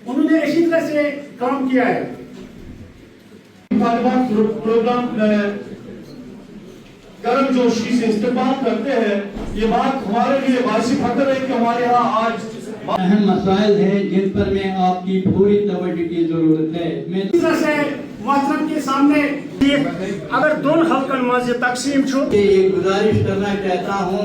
उन्होंने इसी तरह से काम किया है। प्रोग्राम गर्म जोशी से इस्तेमाल करते हैं। ये बात हमारे लिए बासी फख्र है कि हमारे यहाँ आज अहम मसाइल हैं जिन पर मैं आपकी पूरी तवज्जो की जरूरत है। मैं इस तरह से मोहतरम के सामने अगर दोनों हल्कन में तकसीम छो एक गुजारिश करना चाहता हूँ।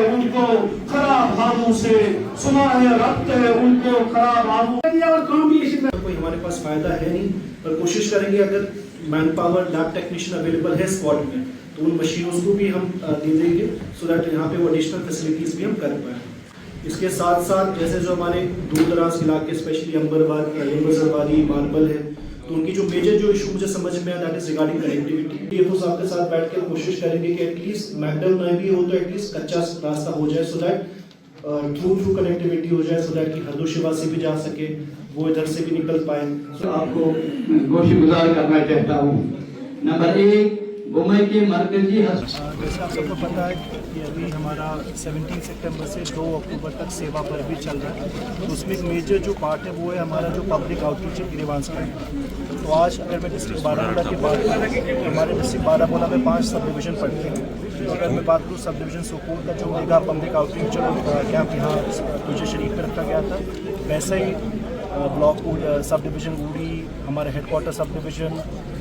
उनको खराब हाथों से सुना है, रब्त है उनको खराब हाथों और काम भी इसी तरह। कोई हमारे पास फायदा है नहीं, पर कोशिश करेंगे अगर man power lab technician available है स्पॉट में तो उन मशीनों को भी हम दे देंगे सो दैट यहाँ पे वो एडिशनल फैसिलिटीज भी हम कर पाएँ। इसके साथ साथ जैसे जो हमारे दूर दराज इलाके स्पेशली अंबरसरवारी मार्बल है तो उनकी जो मेजर जो इशू मुझे समझ में आया that is regarding connectivity. DFO साहब के साथ बैठ के कोशिश करेंगे कि एटलीस्ट मैकडल नहीं भी हो तो एटलीस्ट कच्चा रास्ता हो जाए सो दैट थ्रू कनेक्टिविटी हो जाए सो दैट कि हरदो शिवा से भी जा सके, वो इधर से भी निकल पाए। आपको गोशीगुजार करना चाहता हूँ। नंबर 1 मुंबई के मरकजी जैसे आप सबको पता है कि अभी हमारा 17 सितंबर से 2 अक्टूबर तक सेवा पर भी चल रहा है, तो उसमें एक मेजर जो पार्ट है वो है हमारा जो पब्लिक आउटरीच है ग्रीवांस का। तो आज अगर मैं डिस्ट्रिक्ट बारामूला की बात करूँ, हमारे डिस्ट्रिक्ट बारामूला में 5 सब डिवीज़न पड़ते हैं। तो अगर मैं बात करूँ सब डिवीज़न सुकून का जो मेगा पब्लिक आउटरीच कैंप यहाँ तुझे शरीफ में रखा गया था, वैसे ही ब्लॉक सब डिवीज़न उड़ी, हमारे headquarter sub division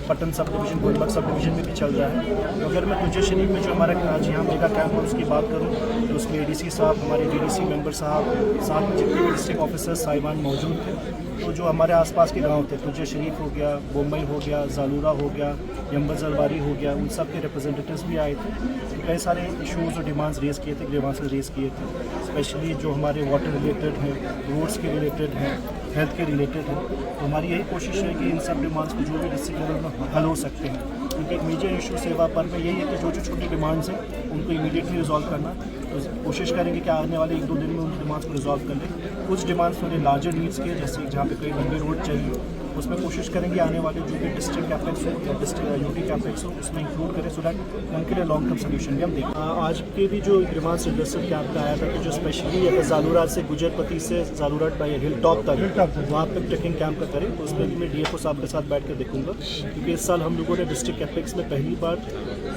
Patan sub division Gulberg sub division में भी चल रहा है। तो अगर मैं तुझे शरीफ में जो हमारा आज यहाँ मेगा कैंप है उसकी बात करूँ तो उसमें एडीसी साहब, हमारे डीडीसी मेंबर साहब, साथ में जितने भी डिस्ट्रिक्ट ऑफिसर्स साहिबान मौजूद थे। तो जो हमारे आसपास के गांव थे, तुझे शरीफ हो गया, मुंबई हो गया, जालूरा हो गया, यम्बरजलवारी हो गया, उन सब के रिप्रेजेंटेटिव्स भी आए थे। तो कई सारे इशूज़ और डिमांड्स रेज़ किए थे, ग्रीवांसेस रेज़ किए थे, स्पेशली जो हमारे वाटर रिलेटेड हैं, रोड्स के रिलेटेड हैं, हेल्थ के रिलेटेड है। तो हमारी यही कोशिश है कि इन सब डिमांड्स को जो भी डिस्ट्रिक्ट लेवल में हल हो सकते हैं, क्योंकि एक मेजर इशू सेवा पर में यही है कि जो जो छोटी डिमांड्स हैं उनको इमीडिएटली रिजॉल्व करना। तो कोशिश करेंगे कि आने वाले 1-2 दिन में उन डिमांड्स को रिजॉल्व कर लें। कुछ डिमांड्स थोड़े लार्जर नीड्स के, जैसे जहाँ पे कोई लंबे रोड चाहिए, उसमें कोशिश करेंगे आने वाले जो भी डिस्ट्रिक्ट कैपेक्स हो या डिस्ट्रिक्ट यूटी कैपेक्स हो उसमें इंक्लूड करें सो दैट उनके लिए लॉन्ग टर्म सोल्यूशन भी हम देखें। आज के भी जो ग्रीवांस रिड्रेसल कैंप का आया था कि जो स्पेशली अगर जालूरा से गुजरपति से जालूरा बाई हिल टॉप तक वहाँ पर ट्रैकिंग कैंप का करें, तो उसमें भी मैं डीएफओ साहब के साथ बैठ कर देखूंगा। क्योंकि इस साल हम लोगों ने डिस्ट्रिक्ट कैपेक्स में पहली बार,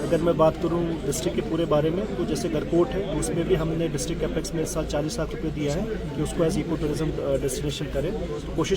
अगर मैं बात करूँ डिस्ट्रिक्ट के पूरे बारे में, तो जैसे गरकोट है उसमें भी हमने डिस्ट्रिक्ट कैपेक्स में इस साल 40 लाख रुपये दिया है कि उसको एज इको टूरिज्म डेस्टिनेशन करें। तो कोशिश